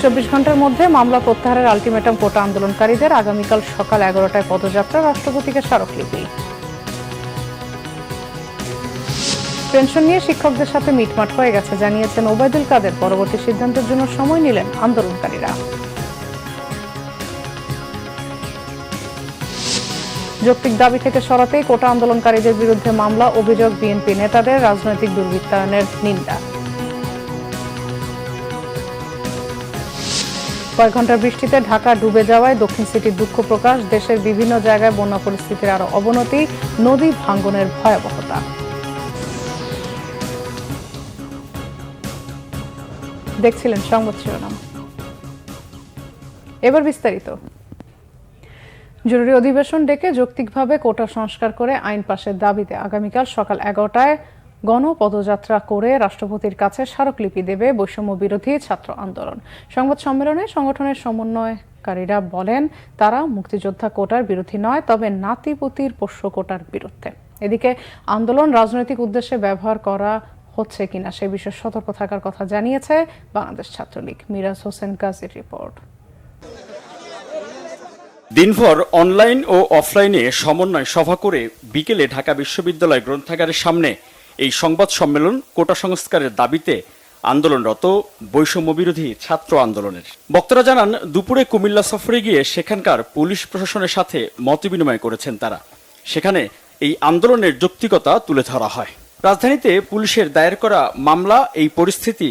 ২৪ ঘন্টার মধ্যে মামলা প্রত্যাহারের আলটিমেটাম কোটা আন্দোলনকারীদের। আগামীকাল সকাল 11টায় পদযাত্রা, রাষ্ট্রপতিকে স্মারকলিপি। পেনশন নিয়ে শিক্ষকদের সাথে মিটমাট হয়ে গেছে জানিয়েছেন ওবায়দুল কাদের। পরবর্তী সিদ্ধান্তের জন্য সময় নিলেন আন্দোলনকারীরা। যৌক্তিক দাবি থেকে সরাতেই কোটা আন্দোলনকারীদের বিরুদ্ধে মামলা, অভিযোগ বিএনপি নেতাদের রাজনৈতিক দুর্বৃত্তায়নের নিন্দা। কয়েক ঘন্টার বৃষ্টিতে ঢাকা ডুবে যাওয়ায় দক্ষিণ সিটির দুঃখ প্রকাশ। দেশের বিভিন্ন জায়গায় বন্যা পরিস্থিতির আরো অবনতি, নদী ভাঙ্গনের ভয়াবহতা। দেখছিলেন সংবাদ শিরোনাম, এবার বিস্তারিত। জরুরি অধিবেশন ডেকে যৌক্তিকভাবে কোটা সংস্কার করে আইন পাশের দাবিতে আগামীকাল সকাল 11টায় গণপদযাত্রা করে রাষ্ট্রপতির কাছে স্মারকলিপি দেবে বৈষম্য বিরোধী ছাত্র আন্দোলন। সংবাদ সম্মেলনে সংগঠনের সমন্বয়কারীরা বলেন, তারা মুক্তিযোদ্ধা কোটার বিরোধী নয়, তবে নাতিপুতির পোষ্য কোটার বিরুদ্ধে। এদিকে আন্দোলন রাজনৈতিক উদ্দেশ্যে ব্যবহার করা হচ্ছে কিনা সে বিষয়ে সতর্ক থাকার কথা জানিয়েছে বাংলাদেশ ছাত্রলীগ। মিরাজ হোসেন গাজীর রিপোর্ট। দিনভর অনলাইন ও অফলাইনে সমন্বয় সভা করে বিকেলে ঢাকা বিশ্ববিদ্যালয় গ্রন্থাগারের সামনে এই সংবাদ সম্মেলন কোটা সংস্কারের দাবিতে আন্দোলনরত বৈষম্য বিরোধী ছাত্র আন্দোলনের। বক্তারা জানান, দুপুরে কুমিল্লা সফরে গিয়ে সেখানকার পুলিশ প্রশাসনের সাথে মতবিনিময় করেছেন তারা। সেখানে এই আন্দোলনের যৌক্তিকতা তুলে ধরা হয়। রাজধানীতে পুলিশের দায়ের করা মামলা এই পরিস্থিতি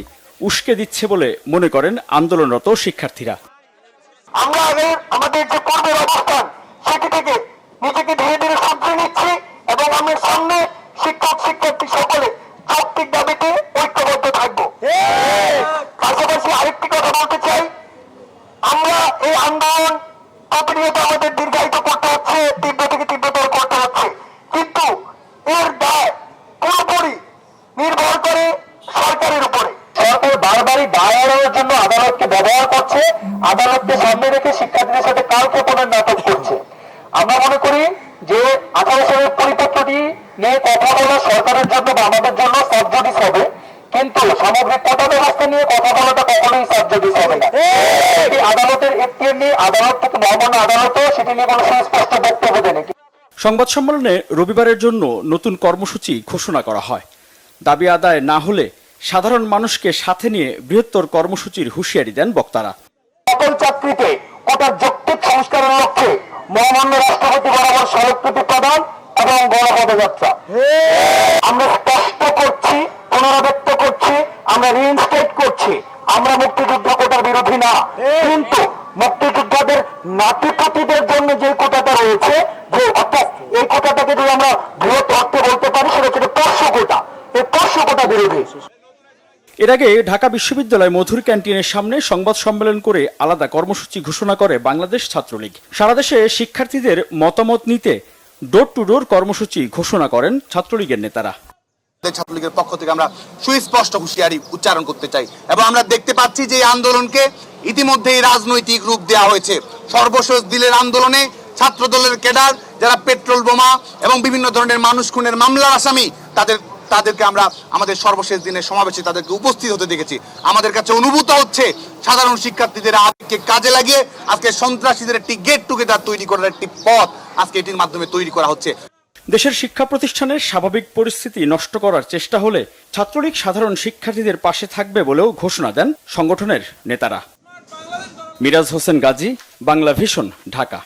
উস্কে দিচ্ছে বলে মনে করেন আন্দোলনরত শিক্ষার্থীরা। আমরা আগে আমাদের যে পূর্বের অবস্থান সেটি থেকে নিজেকে ধীরে ধীরে শুধরে নিচ্ছি এবং আমরা সামনে শিক্ষক শিক্ষার্থী সকলে যৌক্তিক দাবিতে ঐক্যবদ্ধ থাকবো। পাশাপাশি আরেকটি কথা বলতে চাই, আমরা এই আন্দোলন প্রতিনিয়ত আমাদের দীর্ঘায়িত করতে হচ্ছে, তীব্র থেকে তীব্রতর করতে হচ্ছে, কিন্তু এর দায় পুরোপুরি নির্ভর করে সরকারের উপরে। সরকার বারবারই দায় এড়ানোর জন্য আদালতকে ব্যবহার করছে, আদালতকে সামনে রেখে শিক্ষার্থীদের সাথে কালক্ষেপণের নাটক করছে। আমরা মনে করি যে 18 সালের পরিপত্রটি নিয়ে কথা বলা সরকারের জন্য বা আমাদের জন্য সাবজুডিস হবে, কিন্তু সামগ্রিক কোটা ব্যবস্থা নিয়ে কথা বলাটা কখনোই সাবজুডিস হবে না। এটি আদালতের এখতিয়ার নিয়ে আদালত থেকে মহামান্য আদালতও সেটি নিয়ে কোনো সুস্পষ্ট বক্তব্য দেন। সংবাদ সম্মেলনে রবিবারের জন্য নতুন কর্মসূচি ঘোষণা করা হয়। দাবি আদায় না হলে সাধারণ মানুষকে সাথে নিয়ে বৃহত্তর কর্মসূচির হুঁশিয়ারি দেন বক্তারা। সকল চাকরিতে কোটার যৌক্তিক সংস্কারের লক্ষ্যে মহামান্য রাষ্ট্রপতি বরাবর স্মারকলিপি প্রদান এবং গণপদযাত্রা। আমরা স্পষ্ট করছি, পুনরাবৃত্ত করছি, আমরা রিইনস্টেট করছি, আমরা মুক্তিযুদ্ধ কোটার বিরোধী না, কিন্তু মুক্তিযোদ্ধাদের নাতিপুতিদের জন্য যে কোটাটা রয়েছে, যে অর্থাৎ এই কোটাটাকে যদি আমরা বৃহৎ অর্থে বলতে পারি, সেটা হচ্ছে পোষ্য কোটা, এই পোষ্য কোটা বিরোধী। এর আগে ঢাকা বিশ্ববিদ্যালয় মধুর ক্যান্টিনের সামনে সংবাদ সম্মেলন করে আলাদা কর্মসূচি ঘোষণা করে বাংলাদেশ ছাত্রলীগ। সারা দেশে শিক্ষার্থীদের মতামত নিতে ডোর টু ডোর কর্মসূচি ঘোষণা করেন ছাত্রলীগের নেতারা। ছাত্রলীগের পক্ষ থেকে আমরা সুস্পষ্ট হুঁশিয়ারি উচ্চারণ করতে চাই এবং আমরা দেখতে পাচ্ছি যে এই আন্দোলনকে ইতিমধ্যেই রাজনৈতিক রূপ দেওয়া হয়েছে। সর্বশেষ দিলের আন্দোলনে ছাত্র দলের ক্যাডার যারা পেট্রোল বোমা এবং বিভিন্ন ধরনের মানুষ খুনের মামলার আসামি, তাদেরকে আমরা আমাদের সর্বশেষ দিনের সমাবেশে তাদেরকে উপস্থিত হতে দেখেছি। আমাদের কাছে অনুভূত হচ্ছে সাধারণ শিক্ষার্থীদের আবেগকে কাজে লাগিয়ে আজকে সন্ত্রাসীদের একটি গেট টুগেদার তৈরি করার একটি পথ আজকে এটির মাধ্যমে তৈরি করা হচ্ছে। দেশের শিক্ষা প্রতিষ্ঠানের স্বাভাবিক পরিস্থিতি নষ্ট করার চেষ্টা হলে ছাত্রলীগ সাধারণ শিক্ষার্থীদের পাশে থাকবে বলেও ঘোষণা দেন সংগঠনের নেতারা। মিরাজ হোসেন গাজী, বাংলা ভিশন, ঢাকা।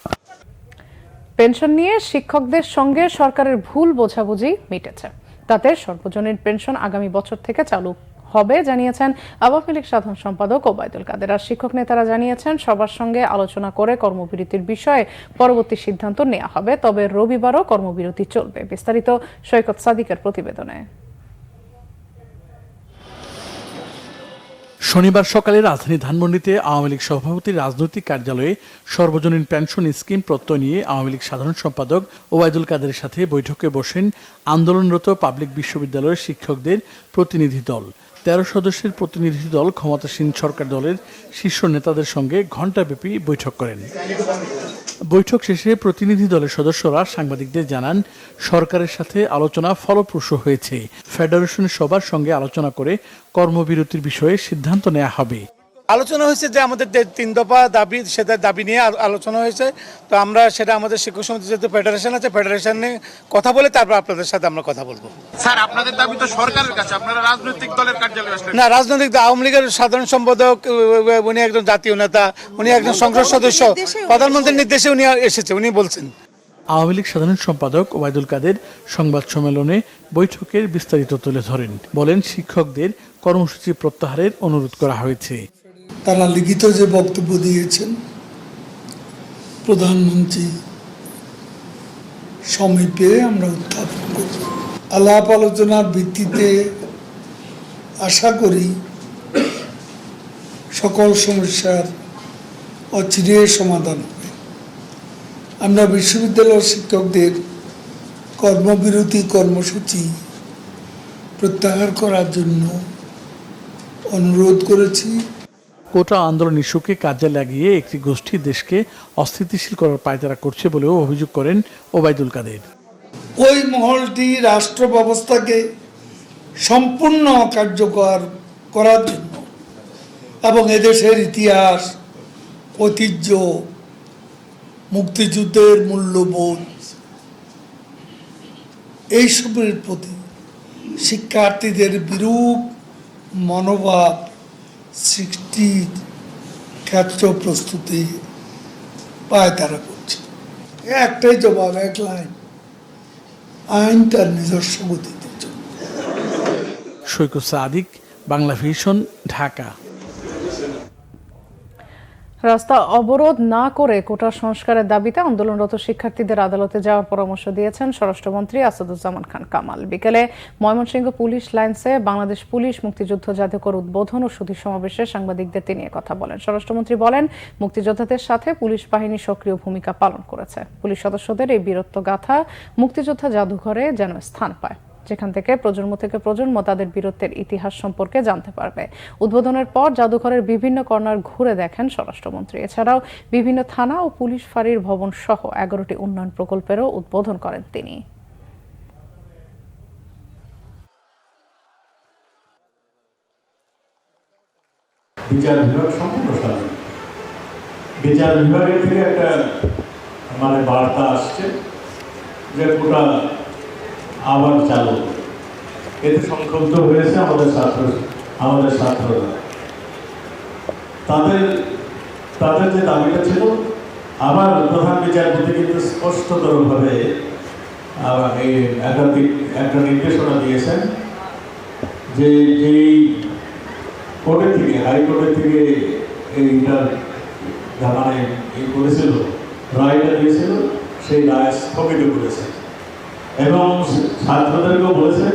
পেনশন নিয়ে শিক্ষকদের সঙ্গে সরকারের ভুল বোঝাবুঝি মিটেছে। তাতে সর্বজনীন পেনশন আগামী বছর থেকে চালু হবে জানিয়েছেন আওয়ামী লীগ সাধারণ সম্পাদক ওবায়দুল কাদের। আর শিক্ষক নেতারা জানিয়েছেন, সবার সঙ্গে আলোচনা করে কর্মবিরতির বিষয়ে পরবর্তী সিদ্ধান্ত নেওয়া হবে, তবে রবিবারও কর্মবিরতি চলবে। বিস্তারিত সৈকত সাদিকের প্রতিবেদনে। শনিবার সকালে রাজধানী ধানমন্ডিতে আওয়ামী লীগ সভাপতির রাজনৈতিক কার্যালয়ে সর্বজনীন পেনশন স্কিম প্রত্যয় নিয়ে আওয়ামী লীগ সাধারণ সম্পাদক ওবায়দুল কাদেরের সাথে বৈঠকে বসেন আন্দোলনরত পাবলিক বিশ্ববিদ্যালয়ের শিক্ষকদের প্রতিনিধি দল। 13 সদস্যের প্রতিনিধি দল ক্ষমতাসীন সরকার দলের শীর্ষ নেতাদের সঙ্গে ঘণ্টাব্যাপী বৈঠক করেন। বৈঠক শেষে প্রতিনিধি দলের সদস্যরা সাংবাদিকদের জানান, সরকারের সাথে আলোচনা ফলপ্রসূ হয়েছে। ফেডারেশনের সবার সঙ্গে আলোচনা করে কর্মবিরতির বিষয়ে সিদ্ধান্ত নেওয়া হবে। আলোচনা হয়েছে যে আমাদের যে 3 দফা দাবি, সেটা দাবি নিয়ে আলোচনা হয়েছে। তো আমরা সেটা আমাদের শিক্ষক সমিতি যেহেতু ফেডারেশন আছে, ফেডারেশনে কথা বলে তারপর আপনাদের সাথে আমরা কথা বলবো। স্যার, আপনাদের দাবি তো সরকারের কাছে, আপনারা রাজনৈতিক দলের কার্যালয়ে আসলেন না, রাজনৈতিক আওয়ামী লীগের সাধারণ সম্পাদক, উনি একজন জাতীয় নেতা, উনি একজন সংসদ সদস্য, প্রধানমন্ত্রীর নির্দেশে উনি এসেছে, উনি বলছেন। আওয়ামী লীগ সাধারণ সম্পাদক ওবায়দুল কাদের সংবাদ সম্মেলনে বৈঠকের বিস্তারিত তুলে ধরেন। বলেন, শিক্ষকদের কর্মসূচি প্রত্যাহারের অনুরোধ করা হয়েছে। তারা লিখিত যে বক্তব্য দিয়েছেন প্রধানমন্ত্রী সমীপে আমরা উত্থাপন করব। আলাপ আলোচনার ভিত্তিতে আশা করি সকল সমস্যার অচিরে সমাধান হবে। আমরা বিশ্ববিদ্যালয়ের শিক্ষকদের কর্মবিরতি কর্মসূচি প্রত্যাহার করার জন্য অনুরোধ করেছি। কোটা আন্দোলন ইস্যুকে কাজে লাগিয়ে একটি গোষ্ঠী দেশকে অস্থিতিশীল করার পায়তারা করছে বলেও অভিযোগ করেন ওবায়দুল কাদের। ওই মহলটি রাষ্ট্র ব্যবস্থাকে সম্পূর্ণ অকার্যকর করার জন্য এবং এদেশের ইতিহাস, ঐতিহ্য, মুক্তিযুদ্ধের মূল্যবোধ এইসবের প্রতি শিক্ষার্থীদের বিরূপ মনোভাব সৃষ্টির ক্ষেত্র প্রস্তুতি পায়তারা করছে। একটাই জবাব, এক লাইন, আইন তার নিজস্ব গতিতে চলবে। সৈকত সাদিক, বাংলা ভিশন, ঢাকা। রাস্তা অবরোধ না করে কোটা সংস্কারের দাবিতে আন্দোলনরত শিক্ষার্থীদের আদালতে যাওয়ার পরামর্শ দিয়েছেন স্বরাষ্ট্রমন্ত্রী আসাদুজ্জামান খান কামাল। বিকেলে ময়মনসিংহ পুলিশ লাইন্সে বাংলাদেশ পুলিশ মুক্তিযুদ্ধ জাদুঘর উদ্বোধন ও সুধী সমাবেশে সাংবাদিকদের তিনি কথা বলেন। স্বরাষ্ট্রমন্ত্রী বলেন, মুক্তিযোদ্ধাদের সাথে পুলিশ বাহিনী সক্রিয় ভূমিকা পালন করেছে। পুলিশ সদস্যদের এই বীরত্ব গাথা মুক্তিযোদ্ধা জাদুঘরে যেন স্থান পায়, যেখান থেকে প্রজন্ম থেকে প্রজন্ম তাদের বীরত্বের ইতিহাস সম্পর্কে জানতে পারবে। উদ্বোধনের পর জাদুঘরের বিভিন্ন কর্নার ঘুরে দেখেন স্বরাষ্ট্রমন্ত্রী। এছাড়াও বিভিন্ন থানা ও পুলিশ ফাঁড়ির ভবন সহ 11টি উন্নয়ন প্রকল্পেরও উদ্বোধন করেন তিনি। বিচার বিভাগ সম্পূর্ণ স্বাধীন। বিচার বিভাগের থেকে একটা বার্তা আসছে যে কোটা আবার চালু। এতে সংক্ষুব্ধ হয়েছে আমাদের ছাত্ররা। তাদের যে দাবিটা ছিল, আবার প্রধান বিচারপতি কিন্তু স্পষ্টতরভাবে একটা নির্দেশনা দিয়েছেন যে এই কোর্টের থেকে, হাইকোর্টের থেকে এইটা করেছিল, রায়টা দিয়েছিল, সেই রায় স্থগিত করেছে এবং ছাত্রদেরকেও বলেছেন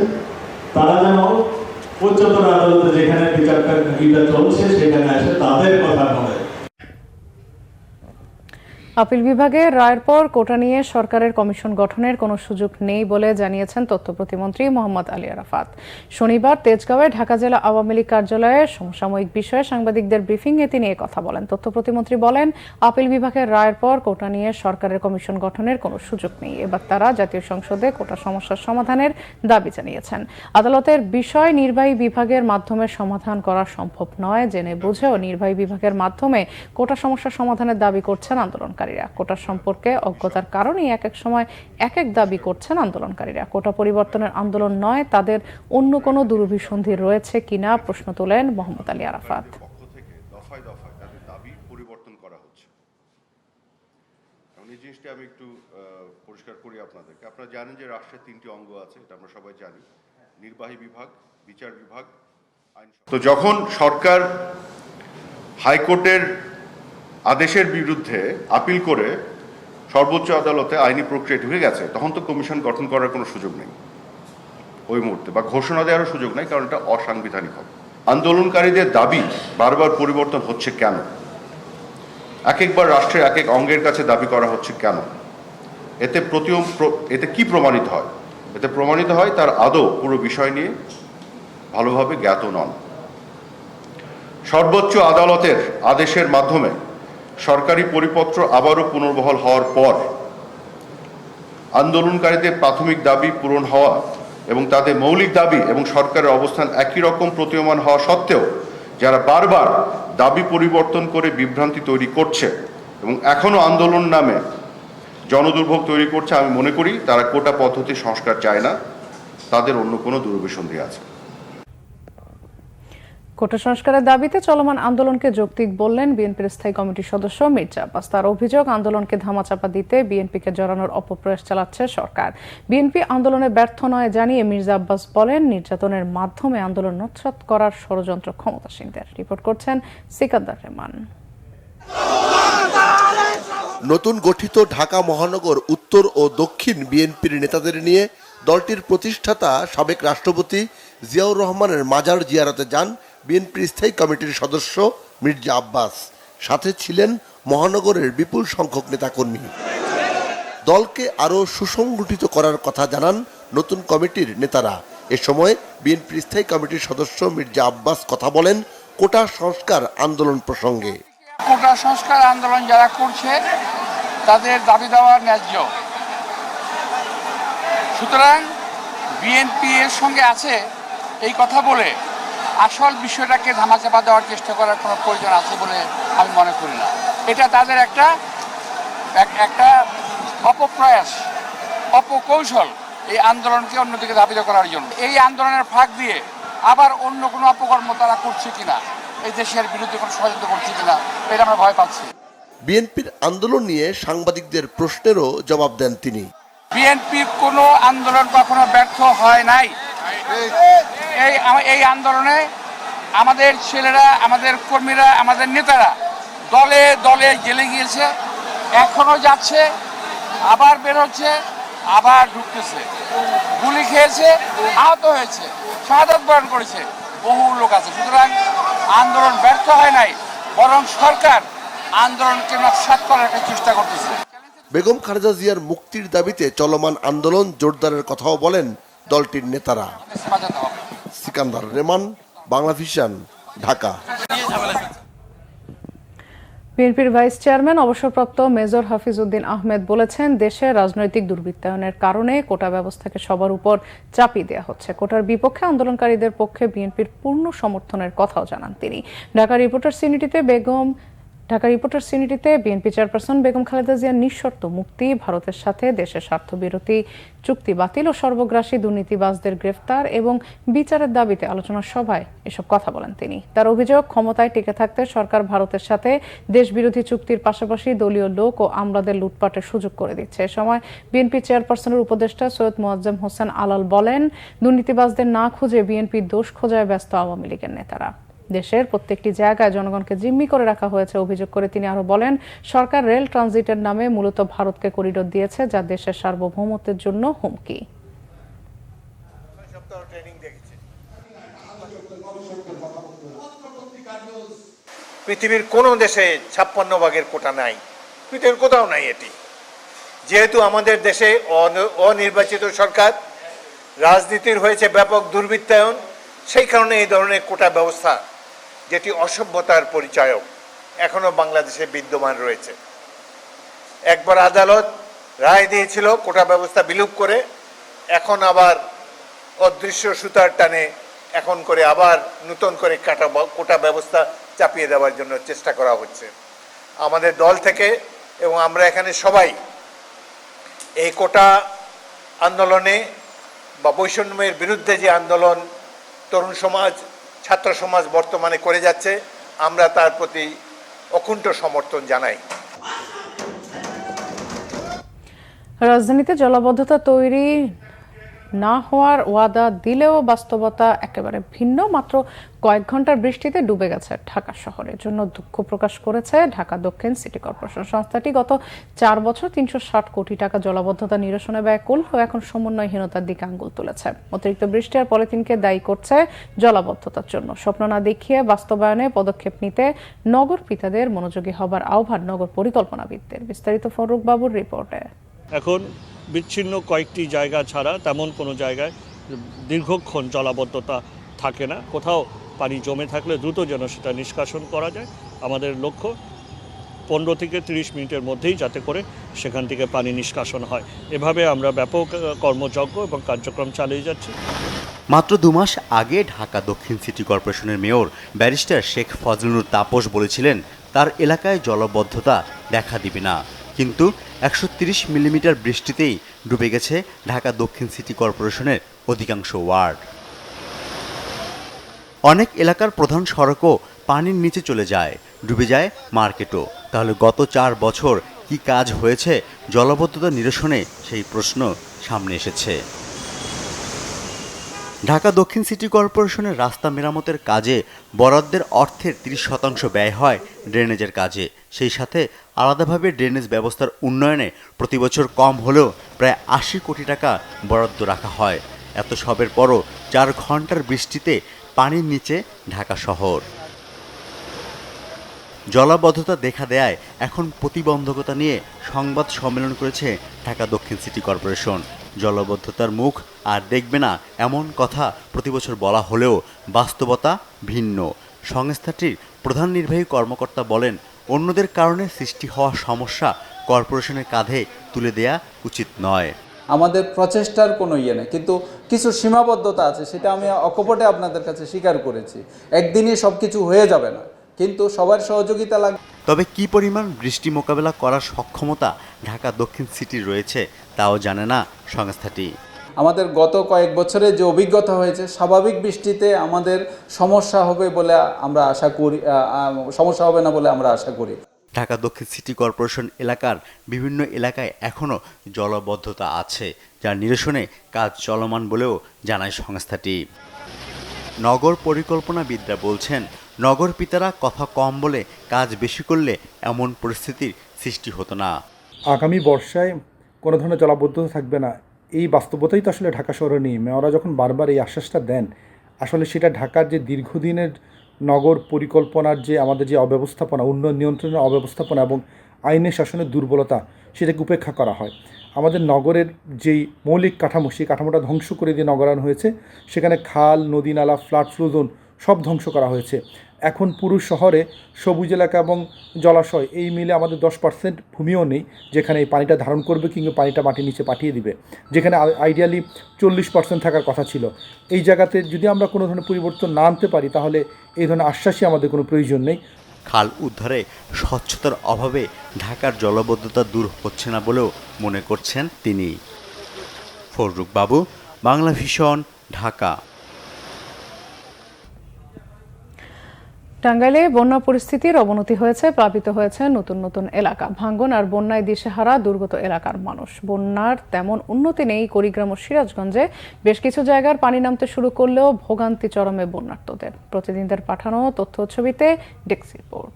তারা যেন উচ্চতর আদালতে যেখানে বিচারটা চলছে সেখানে এসে তাদের কথা বলে। আপিল বিভাগের রায়ের পর কোটা নিয়ে সরকারের কমিশন গঠনের কোনো সুযোগ নেই বলে জানিয়েছেন তথ্য প্রতিমন্ত্রী মোহাম্মদ আলী আরাফাত। শনিবার তেজগাঁওয়ে ঢাকা জেলা আওয়ামী লীগ কার্যালয়ে সমসাময়িক বিষয়ে সাংবাদিকদের ব্রিফিংয়ে তিনি কথা বলেন। তথ্য প্রতিমন্ত্রী বলেন, আপিল বিভাগের রায়ের পর কোটা নিয়ে সরকারের কমিশন গঠনের কোনো সুযোগ নেই। এবার তারা জাতীয় সংসদে কোটা সমস্যার সমাধানের দাবি জানিয়েছেন। আদালতের বিষয় নির্বাহী বিভাগের মাধ্যমে সমাধান করা সম্ভব নয় জেনে বুঝেও নির্বাহী বিভাগের মাধ্যমে কোটা সমস্যার সমাধানের দাবি করছেন আন্দোলনকারীরা। কোটা সম্পর্কে অজ্ঞতার কারণে এক এক সময় এক এক দাবি করছেন আন্দোলনকারীরা। কোটা পরিবর্তনের আন্দোলন নয়, তাদের অন্য কোনো দুরভিসন্ধি রয়েছে কিনা প্রশ্ন তোলেন মোহাম্মদ আলী আরাফাত। দফায় দফায় তাদের দাবি পরিবর্তন করা হচ্ছে। এই জিনিসটা আমি একটু পরিষ্কার করি আপনাদেরকে। আপনারা জানেন যে রাষ্ট্রের 3টি অঙ্গ আছে, এটা আমরা সবাই জানি, নির্বাহী বিভাগ, বিচার বিভাগ, আইন। তো যখন সরকার হাইকোর্টের আদেশের বিরুদ্ধে আপিল করে সর্বোচ্চ আদালতে আইনি প্রক্রিয়া ঢুকে গেছে, তখন তো কমিশন গঠন করার কোনো সুযোগ নেই ওই মুহূর্তে, বা ঘোষণা দেওয়ারও সুযোগ নেই, কারণ এটা অসাংবিধানিক হবে। আন্দোলনকারীদের দাবি বারবার পরিবর্তন হচ্ছে কেন? এক একবার রাষ্ট্রের এক এক অঙ্গের কাছে দাবি করা হচ্ছে কেন? এতে কি প্রমাণিত হয়? এতে প্রমাণিত হয় তার আদৌ পুরো বিষয় নিয়ে ভালোভাবে জ্ঞাত নন। সর্বোচ্চ আদালতের আদেশের মাধ্যমে সরকারি পরিপত্র আবারও পুনর্বহাল হওয়ার পর আন্দোলনকারীদের প্রাথমিক দাবি পূরণ হওয়া এবং তাদের মৌলিক দাবি এবং সরকারের অবস্থান একই রকম প্রতীয়মান হওয়া সত্ত্বেও যারা বারবার দাবি পরিবর্তন করে বিভ্রান্তি তৈরি করছে এবং এখনো আন্দোলন নামে জনদুর্ভোগ তৈরি করছে, আমি মনে করি তারা কোটা পদ্ধতি সংস্কার চায় না, তাদের অন্য কোনো দুরভিসন্ধি আছে। কোটা সংস্কারের দাবিতে চলমান আন্দোলনকে যৌক্তিক বললেন বিএনপির স্থায়ী কমিটির সদস্য মির্জা আব্বাস। তার অভিযোগ, আন্দোলনকে ধামাচাপা দিতে বিএনপিকে জড়ানোর অপপ্রয়াস চালাচ্ছে সরকার। বিএনপি আন্দোলনে ব্যর্থ নয় জানিয়ে মির্জা আব্বাস বলেন, নির্যাতনের মাধ্যমে আন্দোলন নস্যাৎ করার ষড়যন্ত্র ক্ষমতাসীনদের। রিপোর্ট করছেন সিকান্দার রহমান। নতুন গঠিত ঢাকা মহানগর উত্তর ও দক্ষিণ বিএনপির নেতাদের নিয়ে দলটির প্রতিষ্ঠাতা সাবেক রাষ্ট্রপতি জিয়াউর রহমানের মাজার জিয়ারতে যান বিএনপির স্থায়ী কমিটির সদস্য মির্জা আব্বাস। সাথে ছিলেন মহানগরের বিপুল সংখ্যক নেতাকর্মী। দলকে আরও সুসংগঠিত করার কথা জানান নতুন কমিটির নেতারা। এ সময় বিএনপির স্থায়ী কমিটির সদস্য মির্জা আব্বাস কথা বলেন কোটা সংস্কার আন্দোলন প্রসঙ্গে। কোটা সংস্কার আন্দোলন যারা করছে তাদের দাবি দেওয়া ন্যায্য, সুতরাং বিএনপি এর সঙ্গে আছে এই কথা বলে আসল বিষয়টাকে ধামাচাপা দেওয়ার চেষ্টা করার কোনো প্রয়োজন আছে বলে আমি মনে করি না। এটা তাদের একটা অপপ্রয়াস, অপকৌশল এই আন্দোলনকে অন্যদিকে ধাবিত করার জন্য। এই আন্দোলনের ফাঁক দিয়ে আবার অন্য কোনো অপকর্ম তারা করছে কিনা, এই দেশের বিরুদ্ধে কোনো ষড়যন্ত্র করছে কিনা, এটা আমরা ভয় পাচ্ছি। বিএনপির আন্দোলন নিয়ে সাংবাদিকদের প্রশ্নেরও জবাব দেন তিনি। বিএনপির কোনো আন্দোলন কখনো ব্যর্থ হয় নাই। এই আন্দোলনে আমাদের ছেলেরা, আমাদের কর্মীরা, আমাদের নেতারা দলে দলে জেলে গিয়েছে, এখনো যাচ্ছে, আবার বের হচ্ছে, আবার ঢুকতেছে, গুলি খেয়েছে, আহত হয়েছে, শাহাদাত বরণ করেছে, বহু লোক আছে। সুতরাং আন্দোলন ব্যর্থ হয় নাই, বরং সরকার আন্দোলনকে নস্যাৎ করার একটা চেষ্টা করতেছে। বেগম খালেদা জিয়ার মুক্তির দাবিতে চলমান আন্দোলন জোরদারের কথাও বলেন দলটির নেতারা। সিকান্দার রহমান, বাংলাভিশন, ঢাকা। বিএনপির ভাইস চেয়ারম্যান অবসরপ্রাপ্ত মেজর হাফিজ উদ্দিন আহমেদ বলেছেন, দেশে রাজনৈতিক দুর্বৃত্তায়নের কারণে কোটা ব্যবস্থাকে সবার উপর চাপিয়ে দেওয়া হচ্ছে। কোটার বিপক্ষে আন্দোলনকারীদের পক্ষে বিএনপির পূর্ণ সমর্থনের কথাও জানান তিনি। ঢাকা রিপোর্টার্স ইউনিটিতে বিএনপি চেয়ারপারসন বেগম খালেদা জিয়ার নিঃশর্ত মুক্তি, ভারতের সাথে দেশের স্বার্থবিরোধী চুক্তি বাতিল ও সর্বগ্রাসী দুর্নীতিবাজদের গ্রেফতার এবং বিচারের দাবিতে আলোচনা সভায় এসব কথা বলেন তিনি। তার অভিযোগ, ক্ষমতায় টিকে থাকতে সরকার ভারতের সাথে দেশবিরোধী চুক্তির পাশাপাশি দলীয় লোক ও আমলাদের লুটপাটের সুযোগ করে দিচ্ছে। এ সময় বিএনপি চেয়ারপারসনের উপদেষ্টা সৈয়দ মোয়াজ্জেম হোসেন আলাল বলেন, দুর্নীতিবাজদের না খুঁজে বিএনপির দোষ খোঁজায় ব্যস্ত আওয়ামী লীগের নেতারা। দেশের প্রত্যেকটি জায়গায় জনগণকে জিম্মি করে রাখা হয়েছে অভিযোগ করে তিনি আরো বলেন, সরকার রেল ট্রানজিটের নামে মূলত ভারতকে করিডোর দিয়েছে, যা দেশের সার্বভৌমত্বের জন্য হুমকি। পৃথিবীর কোনো দেশে 56 ভাগের কোটা নাই, পৃথিবীর কোথাও নাই এটি। যেহেতু আমাদের দেশে অনির্বাচিত সরকার, রাজনীতির হয়েছে ব্যাপক দুর্বৃত্তায়ন, সেই কারণে এই ধরনের কোটা ব্যবস্থা, যেটি অসভ্যতার পরিচায়ক, এখনো বাংলাদেশে বিদ্যমান রয়েছে। একবার আদালত রায় দিয়েছিল কোটা ব্যবস্থা বিলুপ করে, এখন আবার অদৃশ্য সুতার টানে এখন করে আবার নতুন করে কোটা ব্যবস্থা চাপিয়ে দেওয়ার জন্য চেষ্টা করা হচ্ছে। আমাদের দল থেকে এবং আমরা এখানে সবাই এই কোটা আন্দোলনে বা বৈষম্যের বিরুদ্ধে যে আন্দোলন তরুণ সমাজ, ছাত্র সমাজ বর্তমানে করে যাচ্ছে, আমরা তার প্রতি অকুণ্ঠ সমর্থন জানাই। রাজধানীতে জলাবদ্ধতা তৈরি না হওয়ার ওয়াদা দিলেও বাস্তবতা একেবারে ভিন্ন। মাত্র কয়েক ঘন্টার বৃষ্টিতে ডুবে গেছে ঢাকা শহরের জন্য দুঃখ প্রকাশ করেছে ঢাকা দক্ষিণ সিটি কর্পোরেশন। সংস্থাটি গত 4 বছর 360 কোটি টাকা জলাবদ্ধতা নিরসনে ব্যয় করলেও এখন সমন্বয়হীনতার দিকে আঙ্গুল তুলেছে। অতিরিক্ত বৃষ্টি আর পলিথিনকে দায়ী করছে জলাবদ্ধতার জন্য। স্বপ্ন না দেখিয়ে বাস্তবায়নে পদক্ষেপ নিতে নগর পিতাদের মনোযোগী হবার আহ্বান নগর পরিকল্পনাবিদদের। বিস্তারিত ফরুক বাবুর রিপোর্টে। এখন বিচ্ছিন্ন কয়েকটি জায়গা ছাড়া তেমন কোনো জায়গায় দীর্ঘক্ষণ জলাবদ্ধতা থাকে না। কোথাও পানি জমে থাকলে দ্রুত যেন সেটা নিষ্কাশন করা যায়। আমাদের লক্ষ্য 15 থেকে 30 মিনিটের মধ্যেই যাতে করে সেখান থেকে পানি নিষ্কাশন হয়। এভাবে আমরা ব্যাপক কর্মযজ্ঞ এবং কার্যক্রম চালিয়ে যাচ্ছি। মাত্র 2 মাস আগে ঢাকা দক্ষিণ সিটি কর্পোরেশনের মেয়র ব্যারিস্টার শেখ ফজলুর তাপস বলেছিলেন তার এলাকায় জলাবদ্ধতা দেখা দিবে না, কিন্তু 130 মিলিমিটার বৃষ্টিতেই ডুবে গেছে ঢাকা দক্ষিণ সিটি কর্পোরেশনের অধিকাংশ ওয়ার্ড। অনেক এলাকার প্রধান সড়কও পানির নিচে চলে যায়, ডুবে যায় মার্কেটও। তাহলে গত 4 বছর কি কাজ হয়েছে জলাবদ্ধতা নিরসনে, সেই প্রশ্ন সামনে এসেছে। ঢাকা দক্ষিণ সিটি কর্পোরেশনের রাস্তা মেরামতের কাজে বরাদ্দের অর্থের 30% ব্যয় হয় ড্রেনেজের কাজে। সেই সাথে আলাদাভাবে ড্রেনেজ ব্যবস্থার উন্নয়নে প্রতি বছর কম হলেও প্রায় 80 কোটি টাকা বরাদ্দ রাখা হয়। এত সবের পরও 4 ঘন্টার বৃষ্টিতে পানির নিচে ঢাকা শহর। জলাবদ্ধতা দেখা দেয় এখন প্রতিবন্ধকতা নিয়ে সংবাদ সম্মেলন করেছে ঢাকা দক্ষিণ সিটি কর্পোরেশন। জলাবদ্ধতার মুখ আর দেখবে না এমন কথা প্রতিবছর বলা হলেও বাস্তবতা ভিন্ন। সংস্থাটির প্রধান নির্বাহী কর্মকর্তা বলেন, অন্যদের কারণে সৃষ্টি হওয়া সমস্যা কর্পোরেশনের কাঁধে তুলে দেয়া উচিত নয়। আমাদের প্রচেষ্টার কোনো ইয়ে নেই, কিন্তু কিছু সীমাবদ্ধতা আছে, সেটা আমি অকপটে আপনাদের কাছে স্বীকার করেছি। একদিনই সব কিছু হয়ে যাবে না, কিন্তু সবার সহযোগিতা লাগবে। তবে কি পরিমাণ বৃষ্টি মোকাবেলা করার সক্ষমতা ঢাকা দক্ষিণ সিটির রয়েছে তাও জানে না সংস্থাটি। আমাদের গত কয়েক বছরে যে অভিজ্ঞতা হয়েছে, স্বাভাবিক বৃষ্টিতে আমাদের সমস্যা হবে বলে আমরা আশা করি, সমস্যা হবে না বলে আমরা আশা করি। ঢাকা দক্ষিণ সিটি কর্পোরেশন এলাকার বিভিন্ন এলাকায় এখনও জলাবদ্ধতা আছে, যার নিরসনে কাজ চলমান বলেও জানায় সংস্থাটি। নগর পরিকল্পনাবিদরা বলছেন, নগর পিতারা কথা কম বলে কাজ বেশি করলে এমন পরিস্থিতির সৃষ্টি হতো না। আগামী বর্ষায় কোনো ধরনের জলাবদ্ধতা থাকবে না, এই বাস্তবতাই তো আসলে ঢাকা শহরে নেই। মেয়ররা যখন বারবার এই আশ্বাসটা দেন, আসলে সেটা ঢাকার যে দীর্ঘদিনের নগর পরিকল্পনার যে আমাদের যে অব্যবস্থাপনা, উন্নয়ন নিয়ন্ত্রণের অব্যবস্থাপনা এবং আইনের শাসনের দুর্বলতা, সেটাকে উপেক্ষা করা হয়। আমাদের নগরের যেই মৌলিক কাঠামো, সেই কাঠামোটা ধ্বংস করে দিয়ে নগরায়ণ হয়েছে। সেখানে খাল, নদী, নালা, ফ্লাড ফ্লো জোন সব ধ্বংস করা হয়েছে। এখন পুরো শহরে সবুজ এলাকা এবং জলাশয় এই মিলে আমাদের 10% ভূমিও নেই যেখানে এই পানিটা ধারণ করবে কিংবা পানিটা মাটির নিচে পাঠিয়ে দিবে, যেখানে আইডিয়ালি 40% থাকার কথা ছিল। এই জায়গাতে যদি আমরা কোনো ধরনের পরিবর্তন না আনতে পারি, তাহলে এই ধরনের আশ্বাসই আমাদের কোনো প্রয়োজন নেই। খাল উদ্ধারে স্বচ্ছতার অভাবে ঢাকার জলাবদ্ধতা দূর হচ্ছে না বলেও মনে করছেন তিনি। ফররুক বাবু, বাংলা ভিশন, ঢাকা। টাঙ্গাইলে বন্যা পরিস্থিতির অবনতি হয়েছে, প্লাবিত হয়েছে নতুন নতুন এলাকা। ভাঙ্গন আর বন্যায় দিশেহারা দুর্গত এলাকার মানুষ। বন্যার তেমন উন্নতি নেই কুড়িগ্রাম ও সিরাজগঞ্জে। বেশ কিছু জায়গার পানি নামতে শুরু করলেও ভোগান্তি চরমে বন্যার্তদের। প্রতিদিনদের পাঠানো তথ্য ছবিতে ডেস্ক রিপোর্ট।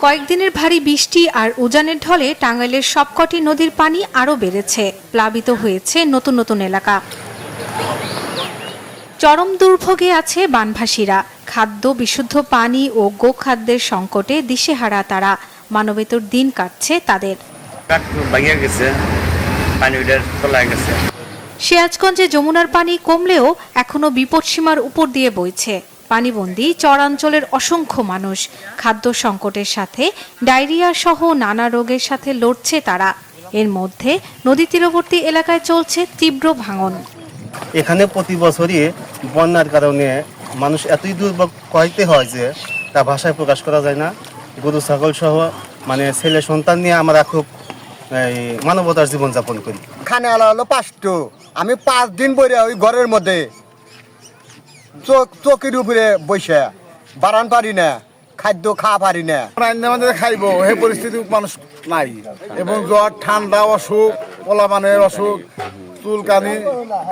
কয়েকদিনের ভারী বৃষ্টি আর উজানের ঢলে টাঙ্গাইলের সবকটি নদীর পানি আরও বেড়েছে, প্লাবিত হয়েছে নতুন নতুন এলাকা। চরম দুর্ভোগে আছে বানভাসীরা। খাদ্য, বিশুদ্ধ পানি ও গোখাদ্যের সংকটে দিশেহারা তারা। মানবেতর দিন কাটছে তাদের। সিরাজগঞ্জে যমুনার পানি কমলেও এখনো বিপদসীমার উপর দিয়ে বইছে। পানিবন্দী চরাঞ্চলের অসংখ্য মানুষ। খাদ্য সংকটের সাথে ডায়রিয়া সহ নানা রোগের সাথে লড়ছে তারা। এর মধ্যে নদী তীরবর্তী এলাকায় চলছে তীব্র ভাঙন। এখানে প্রতি বছরই বন্যার কারণে মানুষ এতই দুর্ভোগ হইতে হয় যে তা ভাষায় প্রকাশ করা যায় না। গরু ছাগল সহ ছেলে সন্তান নিয়ে আমরা খুব মানবতার জীবনযাপন করি। খানে আলা হলো 5টো, আমি 5 দিন বইরে ওই ঘরের মধ্যে চৌকির উপরে বসে বারান পারি না, খাদ্য খাওয়া পারি না। আমাদের খাইবো সেই পরিস্থিতি মানুষ নাই, এবং জ্বর, ঠান্ডা, অসুখ, পোলাপানের অসুখ, চুলকানি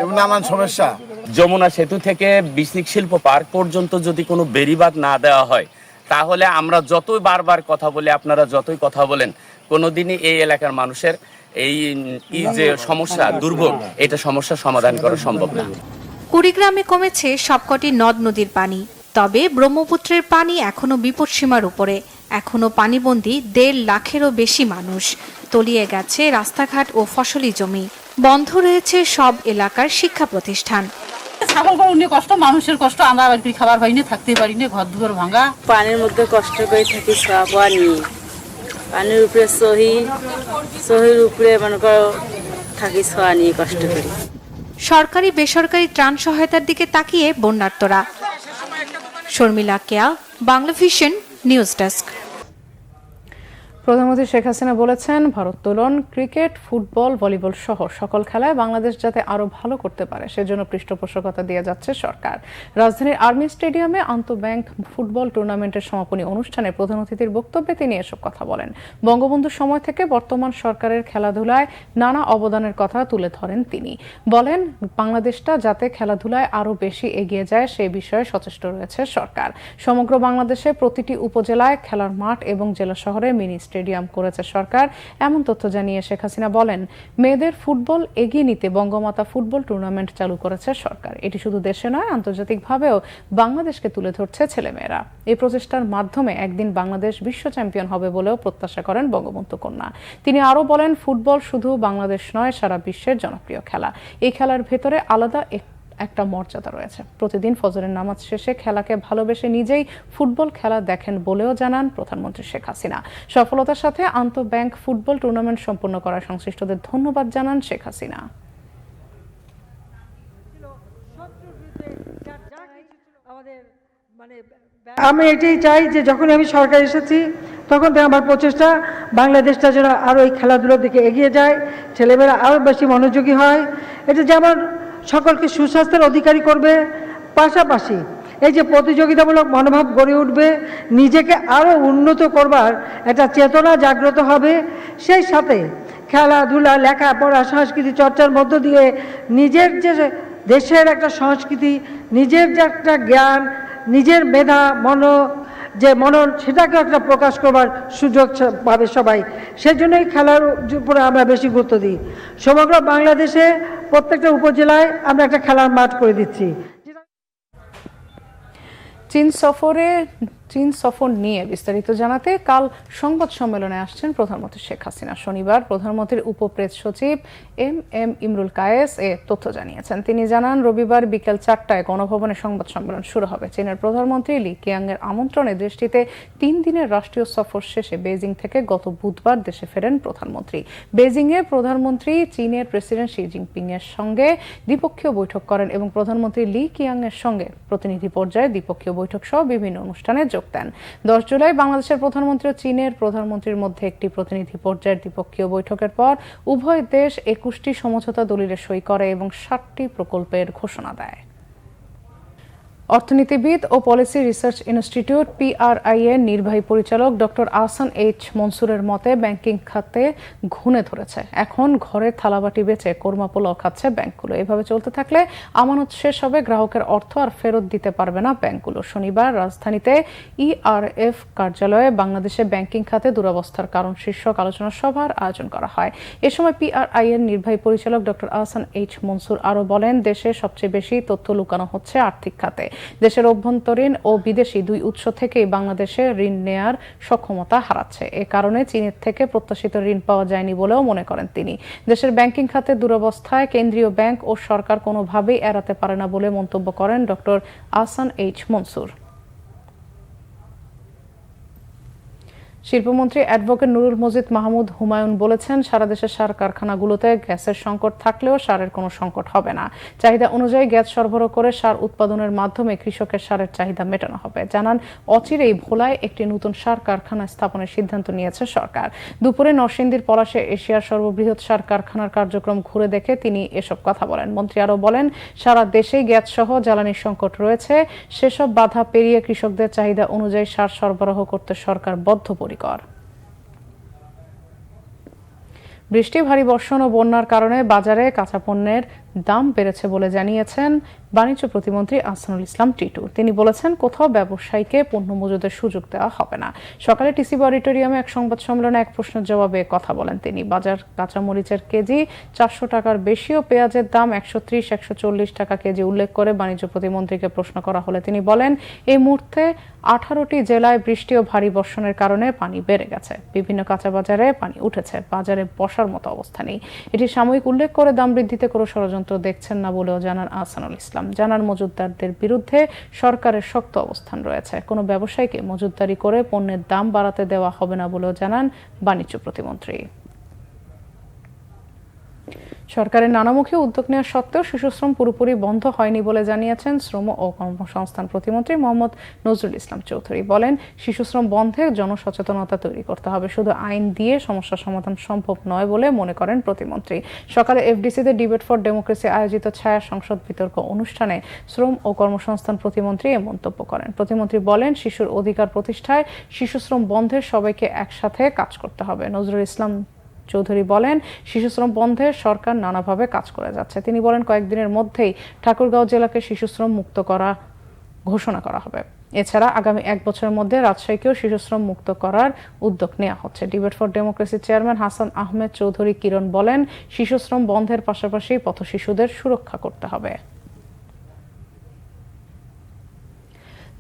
এবং নানান সমস্যা। যমুনা সেতু থেকে বিসনিক শিল্প পার্ক পর্যন্ত যদি কোনো বেড়িবাঁধ না দেওয়া হয়, তাহলে আমরা যতই বারবার কথা বলি, আপনারা যতই কথা বলেন, কোনোদিনই এই এলাকার মানুষের এই যে সমস্যা, দুর্ভোগ, এটা সমস্যার সমাধান করা সম্ভব না। কুড়িগ্রামে কমেছে সবকটি নদ নদীর পানি, তবে ব্রহ্মপুত্রের পানি এখনো বিপদসীমার উপরে। এখনো পানিবন্দী 1.5 লাখেরও বেশি মানুষ। তলিয়ে গেছে রাস্তাঘাট ও ফসলি জমি। বন্ধ রয়েছে সব এলাকার শিক্ষা প্রতিষ্ঠান। সকল করে উনি কষ্ট, মানুষের কষ্ট, আমরা আর কি খাবার পাই না, থাকতে পারি না, ঘর দুয়ার ভাঙা। পানির মধ্যে কষ্ট করে থাকি, খাওয়া নিয়ে পানির উপরে সহির উপরে মনে করো থাকি, ছোঁয়া নিয়ে কষ্ট করি। সরকারি বেসরকারি ত্রাণ সহায়তার দিকে তাকিয়ে বন্যার্তরা। শর্মিলা কেয়া, বাংলা ভিশন, নিউজ ডেস্ক। প্রধানমন্ত্রী শেখ হাসিনা বলেছেন, ভারোত্তোলন, ক্রিকেট, ফুটবল, ভলিবল সহ সকল খেলায় বাংলাদেশ যাতে আরো ভালো করতে পারে সেজন্য পৃষ্ঠপোষকতা দিয়ে যাচ্ছে সরকার। রাজধানীর আর্মি স্টেডিয়ামে আন্তঃব্যাংক ফুটবল টুর্নামেন্টের সমাপনী অনুষ্ঠানে প্রধান অতিথির বক্তব্যে তিনি এসব কথা বলেন। বঙ্গবন্ধুর সময় থেকে বর্তমান সরকারের খেলাধুলায় নানা অবদানের কথা তুলে ধরেন তিনি। বলেন, বাংলাদেশটা যাতে খেলাধুলায় আরো বেশি এগিয়ে যায় সে বিষয়ে সচেষ্ট রয়েছে সরকার। সমগ্র বাংলাদেশে প্রতিটি উপজেলায় খেলার মাঠ এবং জেলা শহরে মিনি স্টেডিয়াম করেছে সরকার, এমন তথ্য জানিয়ে শেখ হাসিনা বলেন, মেয়েদের ফুটবল এগিয়ে নিতে বঙ্গমাতা ফুটবল টুর্নামেন্ট চালু করেছে সরকার। এটি শুধু দেশে নয়, আন্তর্জাতিকভাবেও বাংলাদেশকে তুলে ধরছে ছেলেমেয়েরা। এই প্রচেষ্টার মাধ্যমে একদিন বাংলাদেশ বিশ্ব চ্যাম্পিয়ন হবে বলেও প্রত্যাশা করেন বঙ্গবন্ধু কন্যা। তিনি আরও বলেন, ফুটবল শুধু বাংলাদেশ নয়, সারা বিশ্বের জনপ্রিয় খেলা। এই খেলার ভেতরে আলাদা একটা মর্যাদা রয়েছে। প্রতিদিন ফজরের নামাজ শেষে খেলাকে ভালোবেসে নিজেই ফুটবল খেলা দেখেন বলেও জানান প্রধানমন্ত্রী শেখ হাসিনা। সফলতার সাথে আন্তঃব্যাংক ফুটবল টুর্নামেন্ট সম্পন্ন করার সংশ্লিষ্টদের ধন্যবাদ জানান শেখ হাসিনা। আমি এটাই চাই যে যখন আমি সরকার এসেছি তখন থেকে আমার প্রচেষ্টা বাংলাদেশটা যেন আরো এই খেলাধুলোর দিকে এগিয়ে যায়, ছেলেমেয়েরা আরো বেশি মনোযোগী হয়। এটা যেমন সকলকে সুস্বাস্থ্যের অধিকারী করবে, পাশাপাশি এই যে প্রতিযোগিতামূলক মনোভাব গড়ে উঠবে, নিজেকে আরও উন্নত করবার একটা চেতনা জাগ্রত হবে। সেই সাথে খেলাধুলা, লেখাপড়া, সংস্কৃতি চর্চার মধ্য দিয়ে নিজের যে দেশের একটা সংস্কৃতি, নিজের যে একটা জ্ঞান, নিজের মেধা, মনন সেটাকে একটা প্রকাশ করবার সুযোগ পাবে সবাই। সেজন্যই খেলার উপরে আমরা বেশি গুরুত্ব দিই। সমগ্র বাংলাদেশে প্রত্যেকটা উপজেলায় আমরা একটা খেলার মাঠ করে দিচ্ছি। চীন সফর নিয়ে বিস্তারিত জানাতে কাল সংবাদ সম্মেলনে আসছেন প্রধানমন্ত্রী শেখ হাসিনা। শনিবার প্রধানমন্ত্রীর উপপ্রেস সচিব এম ইমরুল কায়েস এ তথ্য জানিয়েছেন। তিনি জানান, রবিবার বিকেল 4টায় গণভবনে সংবাদ সম্মেলন শুরু হবে। চীনের প্রধানমন্ত্রী লি কিয়াং এর আমন্ত্রণে দেশটিতে 3 দিনের রাষ্ট্রীয় সফর শেষে বেজিং থেকে গত বুধবার দেশে ফেরেন প্রধানমন্ত্রী। বেজিংয়ে প্রধানমন্ত্রী চীনের প্রেসিডেন্ট শি জিনপিং এর সঙ্গে দ্বিপক্ষীয় বৈঠক করেন এবং প্রধানমন্ত্রী লি কিয়াং এর সঙ্গে প্রতিনিধি পর্যায়ে দ্বিপক্ষীয় বৈঠক সহ বিভিন্ন অনুষ্ঠানে যোগ দেন। 10 জুলাই বাংলাদেশের প্রধানমন্ত্রী ও চীনের প্রধানমন্ত্রীর মধ্যে একটি প্রতিনিধি পর্যায়ের দ্বিপক্ষীয় বৈঠকের পর উভয় দেশ 21টি সমঝোতা দলিলে সই করে এবং 7টি প্রকল্পের ঘোষণা দেয়। অর্থনীতিবিদ ও পলিসি রিসার্চ ইনস্টিটিউট PRI এর নির্বাহী পরিচালক ডক্টর আহসান এইচ মনসুরের মতে, ব্যাংকিং খাতে ঘুণে ধরেছে। এখন ঘরের থালাবাটি বেচে কর্মাপোলাও খাচ্ছে ব্যাংকগুলো। এভাবে চলতে থাকলে আমানত শেষ হবে, গ্রাহকের অর্থ আর ফেরত দিতে পারবে না ব্যাংকগুলো। শনিবার রাজধানীতে ERF কার্যালয়ে বাংলাদেশে ব্যাংকিং খাতে দুরবস্থার কারণ শীর্ষক আলোচনা সভার আয়োজন করা হয়। এ সময় PRI এর নির্বাহী পরিচালক ডক্টর আহসান এইচ মনসুর আরও বলেন, দেশে সবচেয়ে বেশি তথ্য লুকানো হচ্ছে আর্থিক খাতে। দেশের অভ্যন্তরীণ ও বিদেশি 2 উৎস থেকেই বাংলাদেশে ঋণ নেয়ার সক্ষমতা হারাচ্ছে। এ কারণে চীনের থেকে প্রত্যাশিত ঋণ পাওয়া যায়নি বলেও মনে করেন তিনি। দেশের ব্যাংকিং খাতে দুরবস্থায় কেন্দ্রীয় ব্যাংক ও সরকার কোনোভাবেই এড়াতে পারে না বলে মন্তব্য করেন ডক্টর আহসান এইচ মনসুর। শিল্পমন্ত্রী অ্যাডভোকেট নুরুল মজিদ মাহমুদ হুমায়ুন বলেছেন, সারা দেশের সার কারখানাগুলোতে গ্যাসের সংকট থাকলেও সারের কোনো সংকট হবে না। চাহিদা অনুযায়ী গ্যাস সরবরাহ করে সার উৎপাদনের মাধ্যমে কৃষকের সারের চাহিদা মেটানো হবে। জানান, অচিরেই ভোলায় একটি নতুন সার কারখানা স্থাপনের সিদ্ধান্ত নিয়েছে সরকার। দুপুরে নরসিংদীর পলাশে এশিয়ার সর্ববৃহৎ সার কারখানার কার্যক্রম ঘুরে দেখে তিনি এসব কথা বলেন। মন্ত্রী আরও বলেন, সারা দেশেই গ্যাস সহ জ্বালানির সংকট রয়েছে। সেসব বাধা পেরিয়ে কৃষকদের চাহিদা অনুযায়ী সার সরবরাহ করতে সরকার বদ্ধপরিকর। বৃষ্টি, ভারী বর্ষণ ও বন্যার কারণে বাজারে কাঁচা পণ্যের দাম বেড়েছে বলে জানিয়েছেন বাণিজ্য প্রতিমন্ত্রী আহসানুল ইসলাম টিটু। তিনি বলেছেন, কোথাও ব্যবসায়ীকে পণ্য মজুদের সুযোগ দেওয়া হবে না। সকালে টিসিবি অডিটোরিয়ামে এক সংবাদ সম্মেলনে এক প্রশ্নের জবাবে কথা বলেন তিনি। বাজার কাঁচামরিচের কেজি 400 টাকার বেশি ও পেঁয়াজের দাম 130-140 টাকা কেজি উল্লেখ করে বাণিজ্য প্রতিমন্ত্রীকে প্রশ্ন করা হলে তিনি বলেন, এই মুহূর্তে 18টি জেলায় বৃষ্টি ও ভারী বর্ষণের কারণে পানি বেড়ে গেছে। বিভিন্ন কাঁচা বাজারে পানি উঠেছে। বাজারে বসার মতো অবস্থা নেই। এটি সাময়িক উল্লেখ করে দাম বৃদ্ধিতে কোনো ষড়যন্ত্র ষড়যন্ত্র দেখছেন না বলেও জানান আহসানুল ইসলাম। জানান মজুতদারদের বিরুদ্ধে সরকারের শক্ত অবস্থান রয়েছে। কোনো ব্যবসায়ীকে মজুতদারি করে পণ্যের দাম বাড়াতে দেওয়া হবে না বলেও জানান বাণিজ্য প্রতিমন্ত্রী। সরকারের নানামুখী উদ্যোগ নেওয়া সত্ত্বেও শিশুশ্রম পুরোপুরি বন্ধ হয়নি বলে জানিয়েছেন শ্রম ও কর্মসংস্থান প্রতিমন্ত্রী মোহাম্মদ নজরুল ইসলাম চৌধুরী। বলেন, শিশুশ্রম বন্ধে জনসচেতনতা তৈরি করতে হবে, শুধু আইন দিয়ে সমস্যা সমাধান সম্ভব নয় বলে মনে করেন প্রতিমন্ত্রী। সকালে এফডিসিতে ডিবেট ফর ডেমোক্রেসি আয়োজিত ছায়া সংসদ বিতর্ক অনুষ্ঠানে শ্রম ও কর্মসংস্থান প্রতিমন্ত্রী এ মন্তব্য করেন। প্রতিমন্ত্রী বলেন, শিশুর অধিকার প্রতিষ্ঠায় শিশুশ্রম বন্ধে সবাইকে একসাথে কাজ করতে হবে। নজরুল ইসলাম চৌধুরী বলেন, শিশুশ্রম বন্ধে সরকার নানাভাবে কাজ করে যাচ্ছে। তিনি বলেন, কয়েকদিনের মধ্যেই ঠাকুরগাঁও জেলাকে শিশুশ্রম মুক্ত করা ঘোষণা করা হবে। এছাড়া আগামী 1 বছরের মধ্যে রাজশাহীকেও শিশুশ্রম মুক্ত করার উদ্যোগ নেওয়া হচ্ছে। ডিবেট ফর ডেমোক্রেসির চেয়ারম্যান হাসান আহমেদ চৌধুরী কিরণ বলেন, শিশুশ্রম বন্ধের পাশাপাশি পথ শিশুদের সুরক্ষা করতে হবে।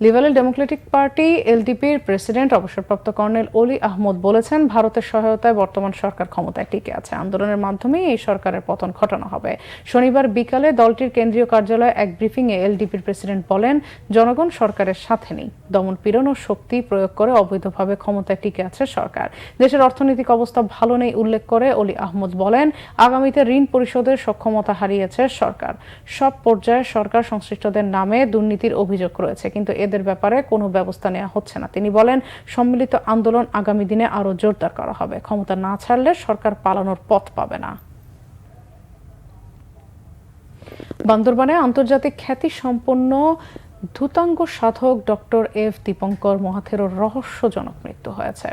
লিবারেল ডেমোক্রেটিক পার্টি এলডিপির প্রেসিডেন্ট অবসরপ্রাপ্ত কর্নেল অলি আহমদ বলেছেন, ভারতের সহায়তায় বর্তমান সরকার ক্ষমতায় টিকে আছে। আন্দোলনের মাধ্যমেই এই সরকারের পতন ঘটানো হবে। শনিবার বিকালে দলটির কেন্দ্রীয় কার্যালয়ে এক ব্রিফিংয়ে এলডিপির প্রেসিডেন্ট বলেন, জনগণ সরকারের সাথে নেই। দমন পীড়ন ও শক্তি প্রয়োগ করে অবৈধভাবে ক্ষমতায় টিকে আছে সরকার। দেশের অর্থনৈতিক অবস্থা ভালো নেই উল্লেখ করে অলি আহমদ বলেন, আগামীতে ঋণ পরিশোধের সক্ষমতা হারিয়েছে সরকার। সব পর্যায়ে সরকার সংশ্লিষ্টদের নামে দুর্নীতির অভিযোগ রয়েছে, কিন্তু এদের ব্যাপারে কোনো ব্যবস্থা নেওয়া হচ্ছে না। তিনি বলেন, সম্মিলিত আন্দোলন আগামী দিনে আরো জোরদার করা হবে। ক্ষমতা না ছাড়লে সরকার পালানোর পথ পাবে না। বান্দরবানে আন্তর্জাতিক খ্যাতি সম্পন্ন ধূতাঙ্গ সাধক ডক্টর এফ দীপঙ্কর মহাথেরোর রহস্যজনক মৃত্যু হয়েছে।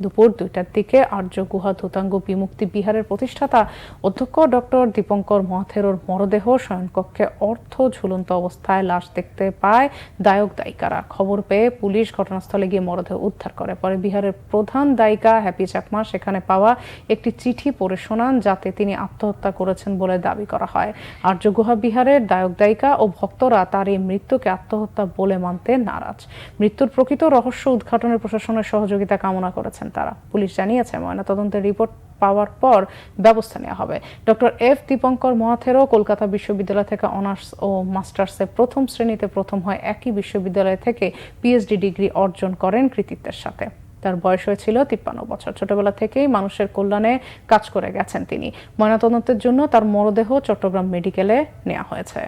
দুপুর 2টার দিকে আর্য গুহা ধূতাঙ্গ বিমুক্তি বিহারের প্রতিষ্ঠাতা অধ্যক্ষ ডক্টর দীপঙ্কর মহাথেরোর মরদেহ শয়নকক্ষে অর্ধ ঝুলন্ত অবস্থায় লাশ দেখতে পায় দায়ক দায়িকারা। খবর পেয়ে পুলিশ ঘটনাস্থলে গিয়ে মরদেহ উদ্ধার করে। পরে বিহারের প্রধান দায়িকা হ্যাপি চাকমা সেখানে পাওয়া একটি চিঠি পড়ে শোনান, যাতে তিনি আত্মহত্যা করেছেন বলে দাবি করা হয়। আর্য গুহা বিহারের দায়ক দায়িকা ও ভক্তরা তার এই মৃত্যুকে আত্মহত্যা বলে মানতে নারাজ। মৃত্যুর প্রকৃত রহস্য উদ্ঘাটনের প্রশাসনের সহযোগিতা কামনা করেছেন তারা। পুলিশ জানিয়েছে, ময়নাতদন্তের রিপোর্ট পাওয়ার পর ব্যবস্থা নেওয়া হবে। ডক্টর এফ দীপঙ্কর মহাথেরো কলকাতা বিশ্ববিদ্যালয় থেকে অনার্স ও মাস্টার্সে প্রথম শ্রেণীতে প্রথম হয়। একই বিশ্ববিদ্যালয় থেকে পিএইচডি ডিগ্রি অর্জন করেন কৃতিত্বের সাথে। তার বয়স হয়েছিল 53 বছর। ছোটবেলা থেকেই মানুষের কল্যাণে কাজ করে গেছেন তিনি। ময়নাতদন্তের জন্য তার মরদেহ চট্টগ্রাম মেডিকেলে নেওয়া হয়েছে।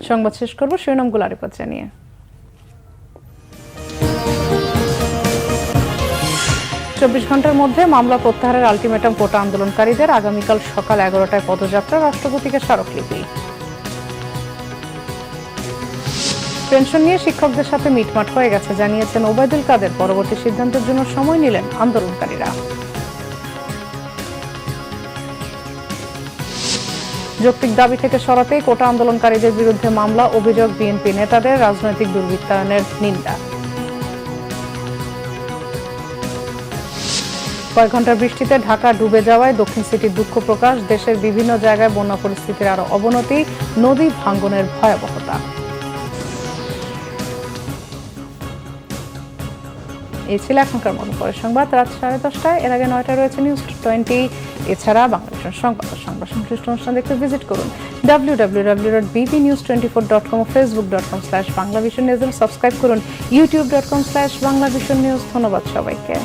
সংবাদ শেষ করব শিরোনামগুলো আরেকবার জানিয়ে। 24 ঘন্টার মধ্যে মামলা প্রত্যাহারের আলটিমেটাম কোটা আন্দোলনকারীদের। আগামীকাল সকাল 11টায় পদযাত্রা, রাষ্ট্রপতিকে স্মারকলিপি। পেনশন নিয়ে শিক্ষকদের সাথে মিটমাট হয়ে গেছে জানিয়েছেন ওবায়দুল কাদের। পরবর্তী সিদ্ধান্তের জন্য সময় নিলেন আন্দোলনকারীরা। যৌক্তিক দাবি থেকে সরাতেই কোটা আন্দোলনকারীদের বিরুদ্ধে মামলা, অভিযোগ বিএনপি নেতাদের রাজনৈতিক দুর্বৃত্তায়নের নিন্দা। কয়েক ঘন্টার বৃষ্টিতে ঢাকা ডুবে যাওয়ায় দক্ষিণ সিটির দুঃখ প্রকাশ। দেশের বিভিন্ন জায়গায় বন্যা পরিস্থিতির আরো অবনতি, নদী ভাঙ্গনের ভয়াবহতা। এই ছিল এখনকার মতো। পরের সংবাদ রাত 10:30টায়। এর আগে 9টায় রয়েছে নিউজ 20। এছাড়া বাংলাদেশের সংবাদ সংশ্লিষ্ট অনুষ্ঠান দেখতে ভিজিট করুন www.bbnews24.com ও facebook.com/banglavisionnews। সাবস্ক্রাইব করুন youtube.com/banglavisionnews। ধন্যবাদ সবাইকে।